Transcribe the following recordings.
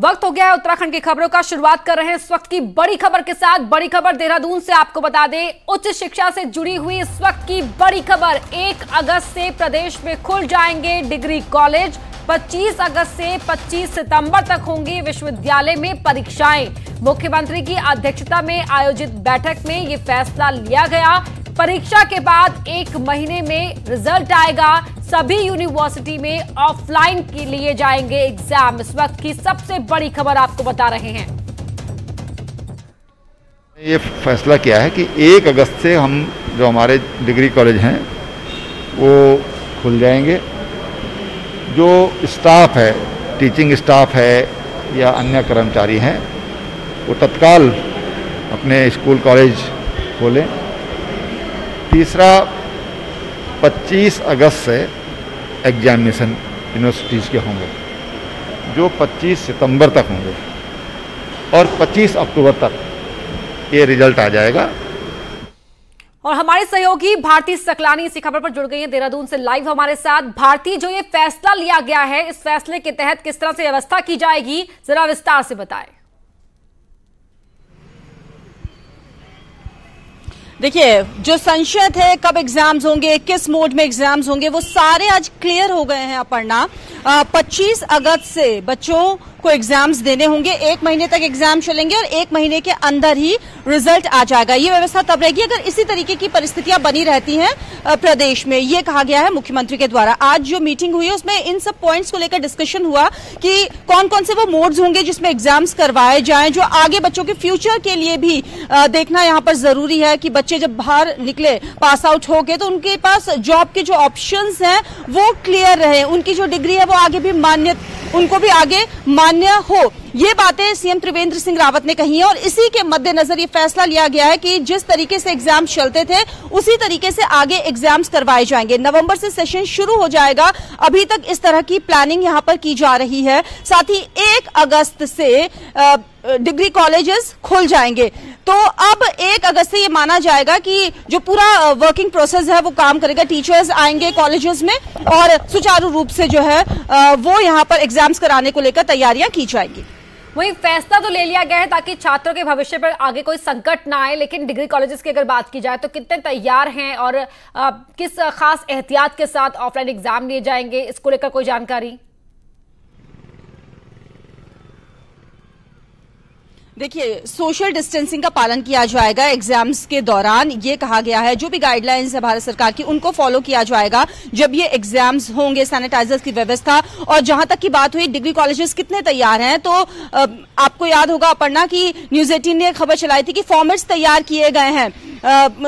वक्त हो गया है उत्तराखंड की खबरों का। शुरुआत कर रहे हैं इस वक्त की बड़ी खबर के साथ। बड़ी खबर देहरादून से आपको बता दें, उच्च शिक्षा से जुड़ी हुई इस वक्त की बड़ी खबर। 1 अगस्त से प्रदेश में खुल जाएंगे डिग्री कॉलेज। 25 अगस्त से 25 सितंबर तक होंगी विश्वविद्यालय में परीक्षाएं। मुख्यमंत्री की अध्यक्षता में आयोजित बैठक में यह फैसला लिया गया। परीक्षा के बाद 1 महीने में रिजल्ट आएगा। सभी यूनिवर्सिटी में ऑफलाइन के लिए जाएंगे एग्जाम। इस वक्त की सबसे बड़ी खबर आपको बता रहे हैं। ये फैसला किया है कि 1 अगस्त से हम जो हमारे डिग्री कॉलेज हैं वो खुल जाएंगे। जो स्टाफ है, टीचिंग स्टाफ है या अन्य कर्मचारी हैं, वो तत्काल अपने स्कूल कॉलेज खोलें। तीसरा, 25 अगस्त से एग्जामिनेशन यूनिवर्सिटीज़ के होंगे जो 25 सितंबर तक होंगे और 25 अक्टूबर तक ये रिजल्ट आ जाएगा। और हमारे सहयोगी भारती सकलानी इसी खबर पर जुड़ गई हैं देहरादून से लाइव हमारे साथ। भारती, जो ये फैसला लिया गया है, इस फैसले के तहत किस तरह से व्यवस्था की जाएगी, जरा विस्तार से बताएं। देखिए, जो संशय थे कब एग्जाम्स होंगे, किस मोड में एग्जाम्स होंगे, वो सारे आज क्लियर हो गए हैं। अपर्णा, 25 अगस्त से बच्चों को एग्जाम्स देने होंगे। 1 महीने तक एग्जाम चलेंगे और 1 महीने के अंदर ही रिजल्ट आ जाएगा। ये व्यवस्था तब रहेगी अगर इसी तरीके की परिस्थितियां बनी रहती हैं प्रदेश में। ये कहा गया है मुख्यमंत्री के द्वारा। आज जो मीटिंग हुई है उसमें इन सब पॉइंट्स को लेकर डिस्कशन हुआ कि कौन कौन से वो मोड्स होंगे जिसमें एग्जाम्स करवाए जाएं, जो आगे बच्चों के फ्यूचर के लिए भी देखना यहाँ पर जरूरी है कि बच्चे जब बाहर निकले, पास आउट हो गए, तो उनके पास जॉब के जो ऑप्शंस हैं वो क्लियर रहे, उनकी जो डिग्री है वो आगे भी उनको भी आगे मान्य हो। ये बातें सीएम त्रिवेंद्र सिंह रावत ने कही है और इसी के मद्देनजर ये फैसला लिया गया है कि जिस तरीके से एग्जाम चलते थे उसी तरीके से आगे एग्जाम्स करवाए जाएंगे। नवंबर से सेशन शुरू हो जाएगा। अभी तक इस तरह की प्लानिंग यहां पर की जा रही है। साथ ही 1 अगस्त से डिग्री कॉलेजेस खुल जाएंगे। तो अब 1 अगस्त से ये माना जाएगा कि जो पूरा वर्किंग प्रोसेस है वो काम करेगा। टीचर्स आएंगे कॉलेजेस में और सुचारू रूप से जो है वो यहाँ पर एग्जाम्स कराने को लेकर तैयारियां की जाएंगी। वही फैसला तो ले लिया गया है ताकि छात्रों के भविष्य पर आगे कोई संकट ना आए, लेकिन डिग्री कॉलेजेस की अगर बात की जाए तो कितने तैयार हैं और किस खास एहतियात के साथ ऑफलाइन एग्जाम लिए जाएंगे, इसको लेकर कोई जानकारी? देखिए, सोशल डिस्टेंसिंग का पालन किया जाएगा एग्जाम्स के दौरान। ये कहा गया है जो भी गाइडलाइंस है भारत सरकार की उनको फॉलो किया जाएगा जब ये एग्जाम्स होंगे। सैनिटाइजर्स की व्यवस्था, और जहां तक की बात हुई डिग्री कॉलेजेस कितने तैयार हैं, तो आपको याद होगा अपर्णा की न्यूज 18 ने खबर चलाई थी कि फॉर्मेट्स तैयार किए गए हैं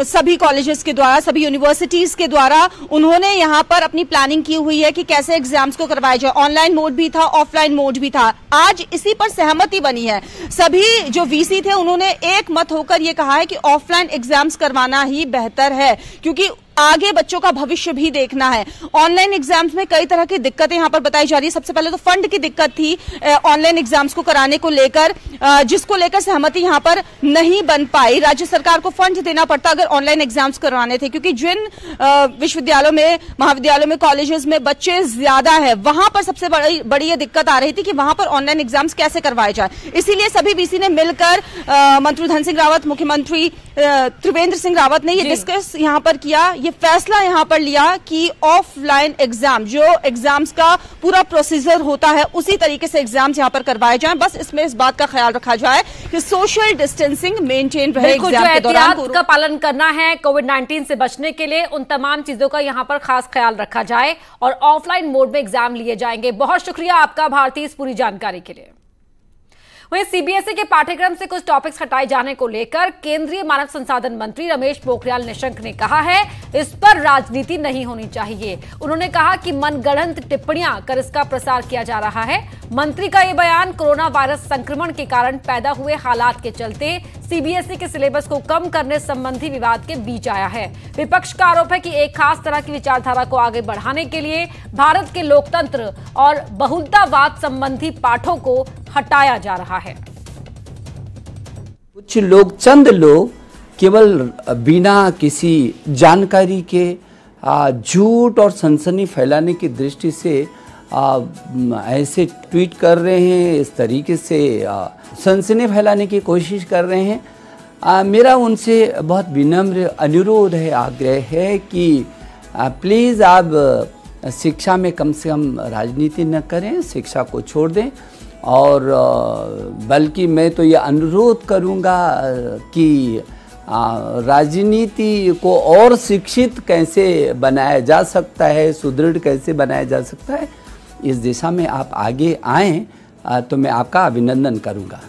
सभी कॉलेजेस के द्वारा, सभी यूनिवर्सिटीज के द्वारा। उन्होंने यहाँ पर अपनी प्लानिंग की हुई है कि कैसे एग्जाम्स को करवाया जाए। ऑनलाइन मोड भी था, ऑफलाइन मोड भी था। आज इसी पर सहमति बनी है। सभी जो वीसी थे उन्होंने एक मत होकर यह कहा है कि ऑफलाइन एग्जाम्स करवाना ही बेहतर है, क्योंकि आगे बच्चों का भविष्य भी देखना है। ऑनलाइन एग्जाम्स में कई तरह की दिक्कतें यहां पर बताई जा रही है। सबसे पहले तो फंड की दिक्कत थी ऑनलाइन एग्जाम्स को कराने को लेकर, जिसको लेकर सहमति यहां पर नहीं बन पाई। राज्य सरकार को फंड देना पड़ता अगर ऑनलाइन एग्जाम्स करवाने थे, क्योंकि जिन विश्वविद्यालयों में, महाविद्यालयों में, कॉलेजेस में बच्चे ज्यादा है, वहां पर सबसे बड़ी ये दिक्कत आ रही थी कि वहां पर ऑनलाइन एग्जाम्स कैसे करवाए जाए। इसीलिए सभी वीसी ने मिलकर मंत्री धन सिंह रावत, मुख्यमंत्री त्रिवेंद्र सिंह रावत ने ये डिस्कस यहां पर किया। ये फैसला यहां पर लिया कि ऑफलाइन एग्जाम, जो एग्जाम्स का पूरा प्रोसीजर होता है उसी तरीके से एग्जाम्स यहां पर करवाए जाएं। बस इसमें इस बात का ख्याल रखा जाए कि सोशल डिस्टेंसिंग मेंटेन रहे एग्जाम के दौरान। का पालन करना है कोविड-19 से बचने के लिए, उन तमाम चीजों का यहां पर खास ख्याल रखा जाए और ऑफलाइन मोड में एग्जाम लिए जाएंगे। बहुत शुक्रिया आपका भारती इस पूरी जानकारी के लिए। वहीं सीबीएसई के पाठ्यक्रम से कुछ टॉपिक्स हटाए जाने को लेकर केंद्रीय मानव संसाधन मंत्री रमेश पोखरियाल निशंक ने कहा है इस पर राजनीति नहीं होनी चाहिए। उन्होंने कहा कि मनगढ़ंत टिप्पणियां कर इसका प्रसार किया जा रहा है। मंत्री का यह बयान कोरोना वायरस संक्रमण के कारण पैदा हुए हालात के चलते सीबीएसई के सिलेबस को कम करने संबंधी विवाद के बीच आया है। विपक्ष का आरोप है कि एक खास तरह की विचारधारा को आगे बढ़ाने के लिए भारत के लोकतंत्र और बहुलतावाद संबंधी पाठों को हटाया जा रहा है। कुछ लोग, चंद लोग केवल बिना किसी जानकारी के झूठ और सनसनी फैलाने की दृष्टि से ऐसे ट्वीट कर रहे हैं, इस तरीके से सनसनी फैलाने की कोशिश कर रहे हैं। मेरा उनसे बहुत विनम्र अनुरोध है, आग्रह है कि प्लीज़ आप शिक्षा में कम से कम राजनीति न करें, शिक्षा को छोड़ दें। और बल्कि मैं तो ये अनुरोध करूँगा कि राजनीति को और शिक्षित कैसे बनाया जा सकता है, सुदृढ़ कैसे बनाया जा सकता है, इस दिशा में आप आगे आएँ तो मैं आपका अभिनंदन करूँगा।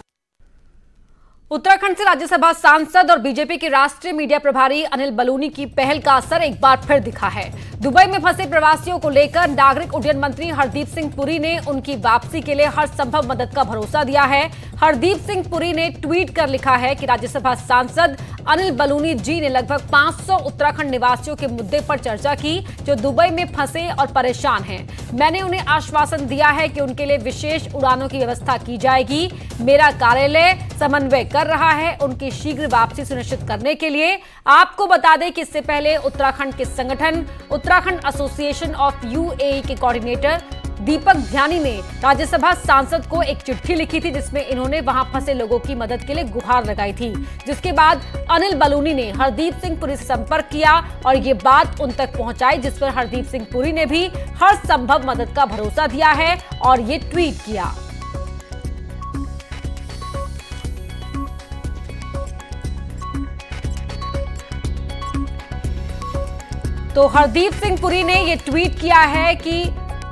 उत्तराखंड से राज्यसभा सांसद और बीजेपी के राष्ट्रीय मीडिया प्रभारी अनिल बलूनी की पहल का असर एक बार फिर दिखा है। दुबई में फंसे प्रवासियों को लेकर नागरिक उड्डयन मंत्री हरदीप सिंह पुरी ने उनकी वापसी के लिए हर संभव मदद का भरोसा दिया है। हरदीप सिंह पुरी ने ट्वीट कर लिखा है कि राज्यसभा सांसद अनिल बलूनी जी ने लगभग 500 उत्तराखंड निवासियों के मुद्दे पर चर्चा की जो दुबई में फंसे और परेशान हैं। मैंने उन्हें आश्वासन दिया है कि उनके लिए विशेष उड़ानों की व्यवस्था की जाएगी। मेरा कार्यालय समन्वय कर रहा है उनकी शीघ्र वापसी सुनिश्चित करने के लिए। आपको बता दें कि इससे पहले उत्तराखंड के संगठन उत्तराखंड एसोसिएशन ऑफ यूएई के कोऑर्डिनेटर दीपक ध्यानी ने राज्यसभा सांसद को एक चिट्ठी लिखी थी जिसमें इन्होंने वहां फंसे लोगों की मदद के लिए गुहार लगाई थी, जिसके बाद अनिल बलूनी ने हरदीप सिंह पुरी से संपर्क किया और ये बात उन तक पहुंचाई, जिस पर हरदीप सिंह पुरी ने भी हर संभव मदद का भरोसा दिया है और ये ट्वीट किया। तो हरदीप सिंह पुरी ने यह ट्वीट किया है कि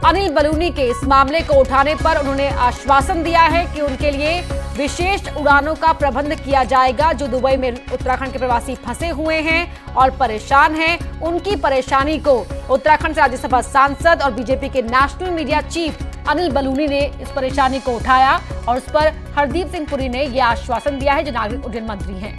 अनिल बलूनी के इस मामले को उठाने पर उन्होंने आश्वासन दिया है कि उनके लिए विशेष उड़ानों का प्रबंध किया जाएगा जो दुबई में उत्तराखंड के प्रवासी फंसे हुए हैं और परेशान हैं। उनकी परेशानी को उत्तराखंड से राज्यसभा सांसद और बीजेपी के national media chief Anil Baluni ने इस परेशानी को उठाया और उस पर हरदीप सिंह पुरी ने यह आश्वासन दिया है जो नागरिक उड्डयन मंत्री हैं।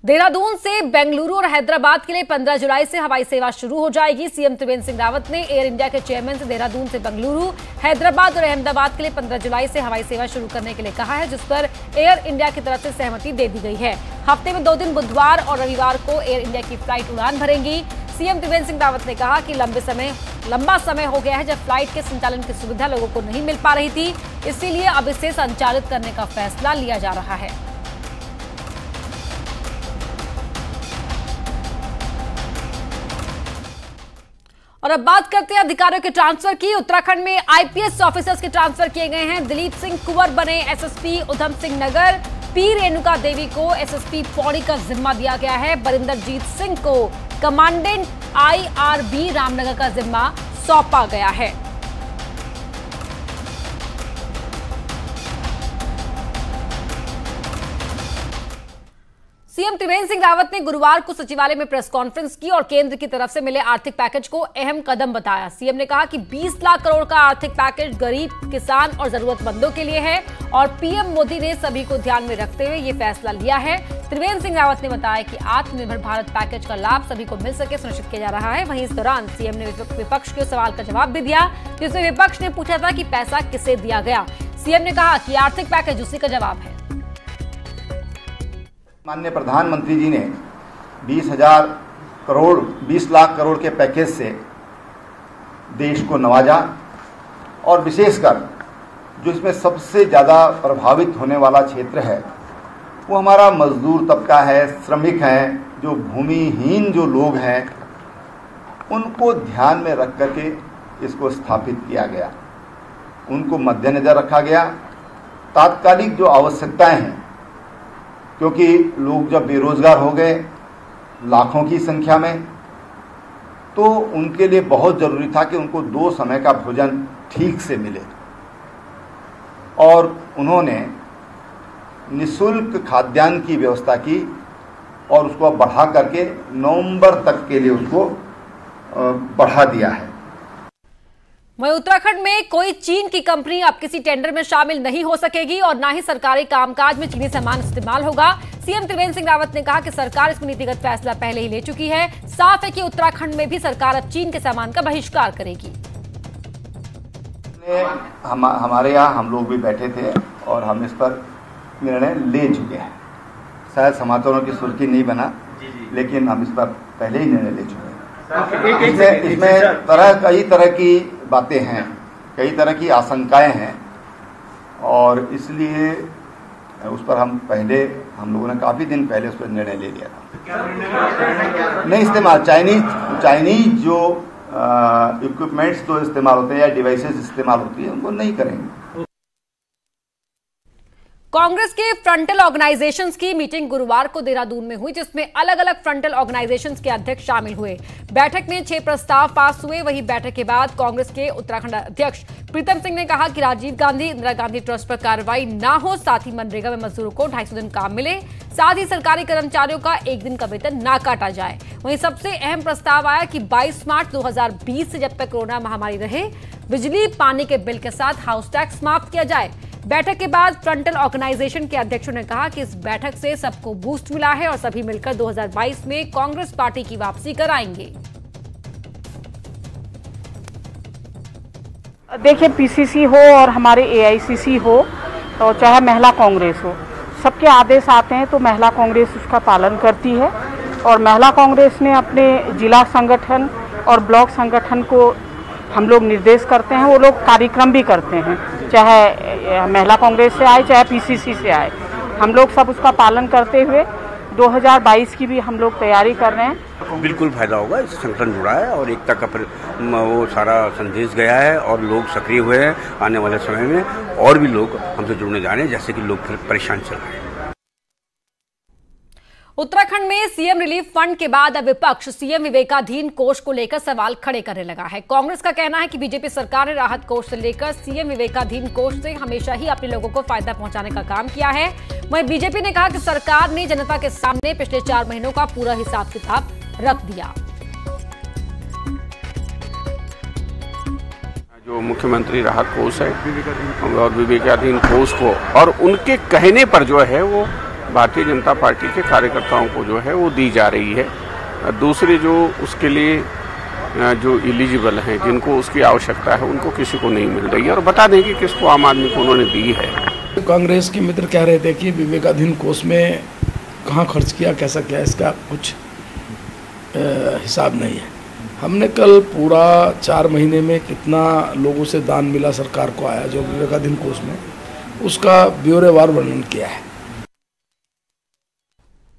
देहरादून से बेंगलुरु और हैदराबाद के लिए 15 जुलाई से हवाई सेवा शुरू हो जाएगी। सीएम त्रिवेंद्र सिंह रावत ने एयर इंडिया के चेयरमैन से देहरादून से बेंगलुरु, हैदराबाद और अहमदाबाद के लिए 15 जुलाई से हवाई सेवा शुरू करने के लिए कहा है, जिस पर एयर इंडिया की तरफ से सहमति दे दी गई है। हफ्ते में 2 दिन बुधवार और रविवार को एयर इंडिया की फ्लाइट उड़ान भरेंगी। सीएम त्रिवेंद्र सिंह रावत ने कहा कि लंबा समय हो गया है जब फ्लाइट के संचालन की सुविधा लोगों को नहीं मिल पा रही थी, इसीलिए अब इसे संचालित करने का फैसला लिया जा रहा है। और अब बात करते हैं अधिकारियों के ट्रांसफर की। उत्तराखंड में आईपीएस ऑफिसर्स के ट्रांसफर किए गए हैं। दिलीप सिंह कुंवर बने एसएसपी उधम सिंह नगर। पी रेणुका देवी को एसएसपी पौड़ी का जिम्मा दिया गया है। बरिंदरजीत सिंह को कमांडेंट आईआरबी रामनगर का जिम्मा सौंपा गया है। सीएम त्रिवेंद्र सिंह रावत ने गुरुवार को सचिवालय में प्रेस कॉन्फ्रेंस की और केंद्र की तरफ से मिले आर्थिक पैकेज को अहम कदम बताया। सीएम ने कहा कि 20 लाख करोड़ का आर्थिक पैकेज गरीब, किसान और जरूरतमंदों के लिए है और पीएम मोदी ने सभी को ध्यान में रखते हुए ये फैसला लिया है। त्रिवेंद्र सिंह रावत ने बताया कि आत्मनिर्भर भारत पैकेज का लाभ सभी को मिल सके सुनिश्चित किया जा रहा है। वहीं इस दौरान सीएम ने विपक्ष के सवाल का जवाब भी दिया, जिसमें विपक्ष ने पूछा था कि पैसा किसे दिया गया। सीएम ने कहा कि आर्थिक पैकेज उसी का जवाब है। माननीय प्रधानमंत्री जी ने 20 लाख करोड़ के पैकेज से देश को नवाजा और विशेषकर जो इसमें सबसे ज़्यादा प्रभावित होने वाला क्षेत्र है वो हमारा मजदूर तबका है, श्रमिक हैं, जो भूमिहीन जो लोग हैं, उनको ध्यान में रख करके इसको स्थापित किया गया। उनको मद्देनजर रखा गया। तात्कालिक जो आवश्यकताएं हैं, क्योंकि लोग जब बेरोजगार हो गए लाखों की संख्या में, तो उनके लिए बहुत ज़रूरी था कि उनको 2 समय का भोजन ठीक से मिले और उन्होंने निःशुल्क खाद्यान्न की व्यवस्था की और उसको बढ़ा करके नवंबर तक के लिए उसको बढ़ा दिया है। वहीं उत्तराखंड में कोई चीन की कंपनी अब किसी टेंडर में शामिल नहीं हो सकेगी और न ही सरकारी कामकाज में चीनी सामान इस्तेमाल होगा। सीएम त्रिवेंद्र सिंह रावत ने कहा कि सरकार इस नीतिगत फैसला पहले ही ले चुकी है। साफ है कि उत्तराखंड में भी सरकार अब चीन के सामान का बहिष्कार करेगी। हमारे यहाँ हम लोग भी बैठे थे और हम इस पर निर्णय ले चुके हैं। शायद समाचारों की सुर्खी नहीं बना, लेकिन हम इस पर पहले ही निर्णय ले चुके हैं। इसमें कई तरह की बातें हैं, कई तरह की आशंकाएं हैं और इसलिए उस पर हम लोगों ने काफ़ी दिन पहले उस पर निर्णय ले लिया था। नहीं इस्तेमाल चाइनीज जो इक्विपमेंट्स जो इस्तेमाल होते हैं या डिवाइसेस इस्तेमाल होती है उनको नहीं करेंगे। कांग्रेस के फ्रंटल ऑर्गेनाइजेशंस की मीटिंग गुरुवार को देहरादून में हुई, जिसमें अलग अलग फ्रंटल ऑर्गेनाइजेशंस के अध्यक्ष शामिल हुए। बैठक में 6 प्रस्ताव पास हुए। वहीं बैठक के बाद कांग्रेस के उत्तराखंड अध्यक्ष प्रीतम सिंह ने कहा कि राजीव गांधी इंदिरा गांधी ट्रस्ट पर कार्रवाई ना हो, साथ ही मनरेगा में मजदूरों को 250 दिन काम मिले, साथ ही सरकारी कर्मचारियों का 1 दिन का वेतन ना काटा जाए। वहीं सबसे अहम प्रस्ताव आया कि 22 मार्च 2020 से जब तक कोरोना महामारी रहे, बिजली पानी के बिल के साथ हाउस टैक्स समाप्त किया जाए। बैठक के बाद फ्रंटल ऑर्गेनाइजेशन के अध्यक्षों ने कहा कि इस बैठक से सबको बूस्ट मिला है और सभी मिलकर 2022 में कांग्रेस पार्टी की वापसी कराएंगे। देखिए, पीसीसी हो और हमारे एआईसीसी हो और चाहे महिला कांग्रेस हो, सबके आदेश आते हैं तो महिला कांग्रेस उसका पालन करती है। और महिला कांग्रेस ने अपने जिला संगठन और ब्लॉक संगठन को हम लोग निर्देश करते हैं, वो लोग कार्यक्रम भी करते हैं, चाहे महिला कांग्रेस से आए चाहे पीसीसी से आए। हम लोग सब उसका पालन करते हुए 2022 की भी हम लोग तैयारी कर रहे हैं। बिल्कुल फायदा होगा, इससे संगठन जुड़ा है और एकता का वो सारा संदेश गया है और लोग सक्रिय हुए हैं। आने वाले समय में और भी लोग हमसे जुड़ने जा रहे हैं, जैसे कि लोग परेशान चल रहे हैं। उत्तराखंड में सीएम रिलीफ फंड के बाद अब विपक्ष सीएम विवेकाधीन कोष को लेकर सवाल खड़े करने लगा है। कांग्रेस का कहना है कि बीजेपी सरकार ने राहत कोष से लेकर सीएम विवेकाधीन कोष से हमेशा ही अपने लोगों को फायदा पहुंचाने का काम किया है। वहीं बीजेपी ने कहा कि सरकार ने जनता के सामने पिछले 4 महीनों का पूरा हिसाब किताब रख दिया। जो मुख्यमंत्री राहत कोष है और विवेकाधीन कोष को और उनके कहने पर जो है वो भारतीय जनता पार्टी के कार्यकर्ताओं को जो है वो दी जा रही है। दूसरे जो उसके लिए जो एलिजिबल हैं, जिनको उसकी आवश्यकता है, उनको किसी को नहीं मिल रही है। और बता दें कि किसको आम आदमी को उन्होंने दी है। कांग्रेस के मित्र कह रहे थे कि विवेकाधीन कोष में कहाँ खर्च किया, कैसा किया, इसका कुछ हिसाब नहीं है। हमने कल पूरा 4 महीने में कितना लोगों से दान मिला सरकार को आया जो विवेकाधीन कोष में, उसका ब्यौरेवार वर्णन किया है।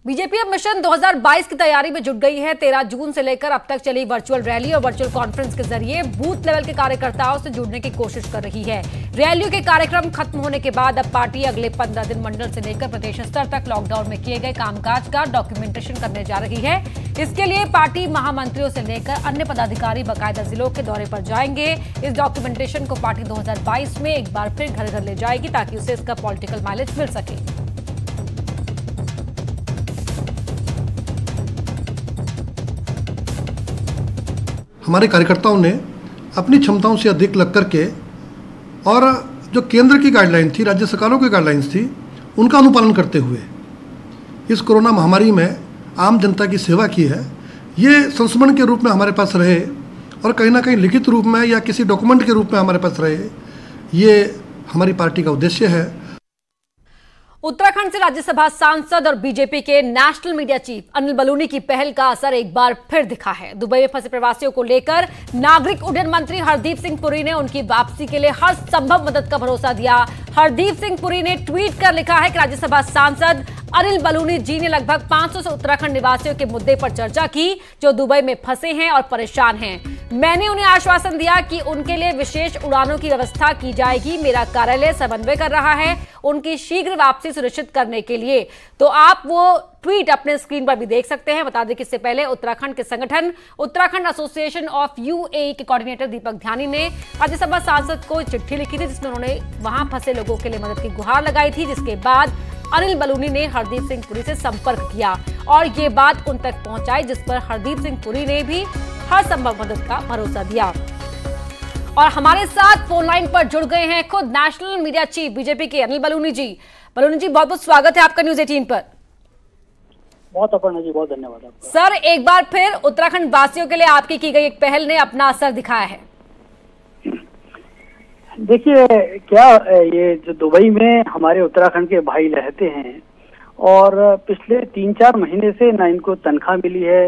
बीजेपी अब मिशन 2022 की तैयारी में जुट गई है। 13 जून से लेकर अब तक चली वर्चुअल रैली और वर्चुअल कॉन्फ्रेंस के जरिए बूथ लेवल के कार्यकर्ताओं से जुड़ने की कोशिश कर रही है। रैलियों के कार्यक्रम खत्म होने के बाद अब पार्टी अगले 15 दिन मंडल से लेकर प्रदेश स्तर तक लॉकडाउन में किए गए कामकाज का डॉक्यूमेंटेशन करने जा रही है। इसके लिए पार्टी महामंत्रियों से लेकर अन्य पदाधिकारी बाकायदा जिलों के दौरे पर जाएंगे। इस डॉक्यूमेंटेशन को पार्टी 2022 में एक बार फिर घर घर ले जाएगी ताकि उसे इसका पॉलिटिकल माइलेज मिल सके। हमारे कार्यकर्ताओं ने अपनी क्षमताओं से अधिक लग करके और जो केंद्र की गाइडलाइन थी, राज्य सरकारों की गाइडलाइंस थी, उनका अनुपालन करते हुए इस कोरोना महामारी में आम जनता की सेवा की है। ये संस्मरण के रूप में हमारे पास रहे और कहीं ना कहीं लिखित रूप में या किसी डॉक्यूमेंट के रूप में हमारे पास रहे, ये हमारी पार्टी का उद्देश्य है। उत्तराखंड से राज्यसभा सांसद और बीजेपी के national media chief Anil Baluni की पहल का असर एक बार फिर दिखा है। दुबई में फंसे प्रवासियों को लेकर नागरिक उड्डयन मंत्री हरदीप सिंह पुरी ने उनकी वापसी के लिए हर संभव मदद का भरोसा दिया। हरदीप सिंह पुरी ने ट्वीट कर लिखा है कि राज्यसभा सांसद अनिल बलूनी जी ने लगभग 500 से उत्तराखंड निवासियों के मुद्दे पर चर्चा की जो दुबई में फंसे हैं और परेशान हैं। मैंने उन्हें आश्वासन दिया कि उनके लिए विशेष उड़ानों की व्यवस्था की जाएगी। मेरा कार्यालय समन्वय कर रहा है उनकी शीघ्र वापसी सुनिश्चित करने के लिए। तो आप वो ट्वीट अपने स्क्रीन पर भी देख सकते हैं। बता दें कि इससे पहले उत्तराखंड के संगठन उत्तराखंड एसोसिएशन ऑफ यूएई के कोऑर्डिनेटर दीपक ध्यानी ने राज्यसभा सांसद को चिट्ठी लिखी थी जिसमें उन्होंने वहां फंसे लोगों के लिए मदद की गुहार लगाई थी, जिसके बाद अनिल बलूनी ने हरदीप सिंह पुरी से संपर्क किया और ये बात उन तक पहुंचाई, जिस पर हरदीप सिंह पुरी ने भी हर संभव मदद का भरोसा दिया। और हमारे साथ फोन लाइन पर जुड़ गए हैं खुद नेशनल मीडिया चीफ बीजेपी के अनिल बलूनी जी। बलूनी जी, बहुत बहुत स्वागत है आपका न्यूज 18 पर। बहुत अपर्णा जी, बहुत धन्यवाद आपका। सर, एक बार फिर उत्तराखंड वासियों के लिए आपकी की गई एक पहल ने अपना असर दिखाया है। देखिए, क्या ये जो दुबई में हमारे उत्तराखंड के भाई रहते हैं और पिछले 3-4 महीने से ना इनको तनख्वाह मिली है,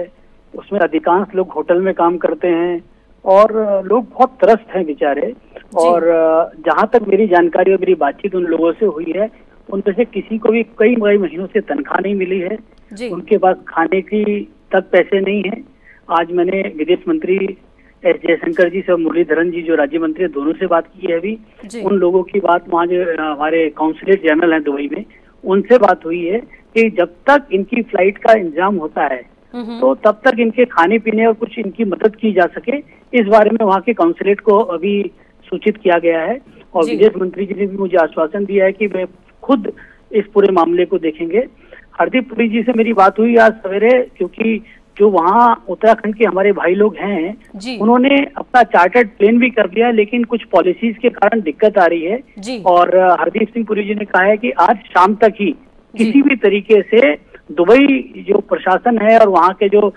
उसमें अधिकांश लोग होटल में काम करते हैं और लोग बहुत त्रस्त हैं बेचारे। और जहाँ तक मेरी जानकारी और मेरी बातचीत उन लोगों से हुई है, उनमें से किसी को भी कई महीनों से तनख्वाह नहीं मिली है, उनके पास खाने की तक पैसे नहीं है। आज मैंने विदेश मंत्री एस जयशंकर जी से और मुरलीधरन जी जो राज्य मंत्री दोनों से बात की है अभी। उन लोगों की बात वहाँ जो हमारे काउंसलेट जनरल हैं दुबई में, उनसे बात हुई है कि जब तक इनकी फ्लाइट का इंतजाम होता है तो तब तक इनके खाने पीने और कुछ इनकी मदद की जा सके, इस बारे में वहाँ के काउंसलेट को अभी सूचित किया गया है। और विदेश मंत्री जी ने भी मुझे आश्वासन दिया है कि वे खुद इस पूरे मामले को देखेंगे। हरदीप पुरी जी से मेरी बात हुई आज सवेरे, क्योंकि जो वहाँ उत्तराखंड के हमारे भाई लोग हैं उन्होंने अपना चार्टर्ड प्लेन भी कर लिया, लेकिन कुछ पॉलिसीज के कारण दिक्कत आ रही है। और हरदीप सिंह पुरी जी ने कहा है कि आज शाम तक ही किसी भी तरीके से दुबई जो प्रशासन है और वहाँ के जो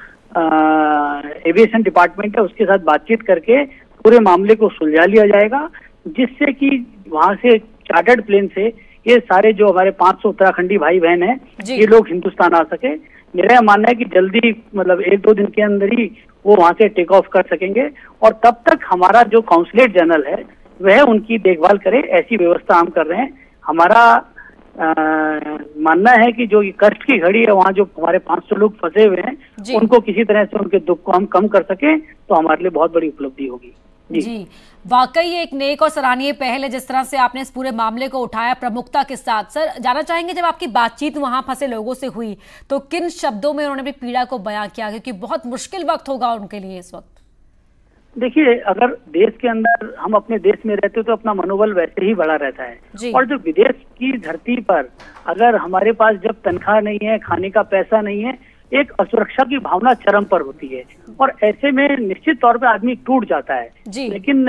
एविएशन डिपार्टमेंट है उसके साथ बातचीत करके पूरे मामले को सुलझा लिया जाएगा, जिससे कि वहाँ से चार्टर्ड प्लेन से ये सारे जो हमारे 500 उत्तराखंडी भाई बहन हैं ये लोग हिंदुस्तान आ सके। मेरा यह मानना है कि जल्दी मतलब 1-2 दिन के अंदर ही वो वहाँ से टेक ऑफ कर सकेंगे और तब तक हमारा जो काउंसलेट जनरल है वह उनकी देखभाल करे, ऐसी व्यवस्था हम कर रहे हैं। हमारा मानना है कि जो ये कष्ट की घड़ी है वहाँ जो हमारे 500 लोग फंसे हुए हैं उनको किसी तरह से उनके दुख को हम कम कर सके तो हमारे लिए बहुत बड़ी उपलब्धि होगी। जी वाकई एक नेक और सराहनीय पहल है जिस तरह से आपने इस पूरे मामले को उठाया प्रमुखता के साथ। सर जानना चाहेंगे, जब आपकी बातचीत वहां फंसे लोगों से हुई तो किन शब्दों में उन्होंने अपनी पीड़ा को बयां किया, क्योंकि बहुत मुश्किल वक्त होगा उनके लिए इस वक्त? देखिए, अगर देश के अंदर हम अपने देश में रहते तो अपना मनोबल वैसे ही बढ़ा रहता है, और जो विदेश की धरती पर अगर हमारे पास जब तनख्वाह नहीं है, खाने का पैसा नहीं है, एक असुरक्षा की भावना चरम पर होती है और ऐसे में निश्चित तौर पे आदमी टूट जाता है। लेकिन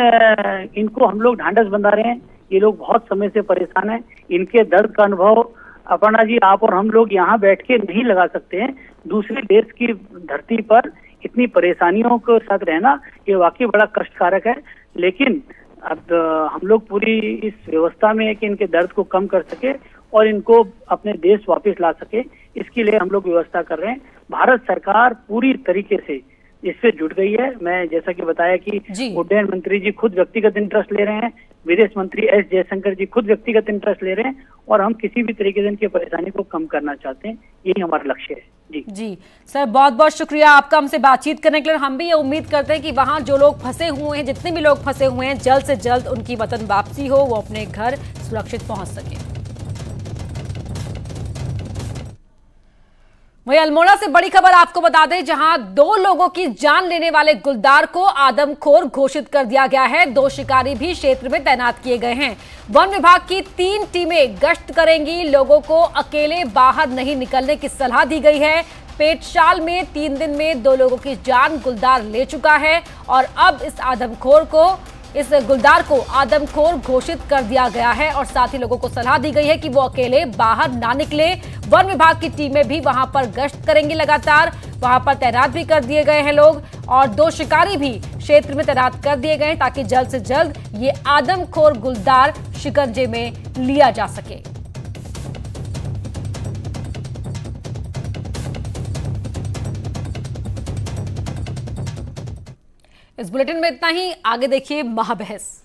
इनको हम लोग ढांढस बंधा रहे हैं, ये लोग बहुत समय से परेशान हैं। इनके दर्द का अनुभव अपर्णा जी आप और हम लोग यहाँ बैठ के नहीं लगा सकते हैं। दूसरे देश की धरती पर इतनी परेशानियों के साथ रहना ये वाकई बड़ा कष्टकारक है, लेकिन अब हम लोग पूरी इस व्यवस्था में है कि इनके दर्द को कम कर सके और इनको अपने देश वापस ला सके, इसके लिए हम लोग व्यवस्था कर रहे हैं। भारत सरकार पूरी तरीके से इससे जुट गई है। मैं जैसा कि बताया कि उड्डयन मंत्री जी खुद व्यक्तिगत इंटरेस्ट ले रहे हैं, विदेश मंत्री एस जयशंकर जी खुद व्यक्तिगत इंटरेस्ट ले रहे हैं और हम किसी भी तरीके से इनकी परेशानी को कम करना चाहते हैं, यही हमारा लक्ष्य है। जी सर, बहुत बहुत शुक्रिया आपका हमसे बातचीत करने के लिए। हम भी ये उम्मीद करते हैं कि वहाँ जो लोग फंसे हुए हैं, जितने भी लोग फंसे हुए हैं, जल्द से जल्द उनकी वतन वापसी हो, वो अपने घर सुरक्षित पहुंच सके। वहीं अल्मोड़ा से बड़ी खबर आपको बता दें, जहां 2 लोगों की जान लेने वाले गुलदार को आदमखोर घोषित कर दिया गया है। 2 शिकारी भी क्षेत्र में तैनात किए गए हैं। वन विभाग की 3 टीमें गश्त करेंगी। लोगों को अकेले बाहर नहीं निकलने की सलाह दी गई है। पेटशाल में 3 दिन में 2 लोगों की जान गुलदार ले चुका है और अब इस गुलदार को आदमखोर घोषित कर दिया गया है और साथ ही लोगों को सलाह दी गई है कि वो अकेले बाहर ना निकले। वन विभाग की टीमें भी वहां पर गश्त करेंगी लगातार, वहां पर तैनात भी कर दिए गए हैं लोग और 2 शिकारी भी क्षेत्र में तैनात कर दिए गए हैं ताकि जल्द से जल्द ये आदमखोर गुलदार शिकंजे में लिया जा सके। इस बुलेटिन में इतना ही। आगे देखिए महाबहस।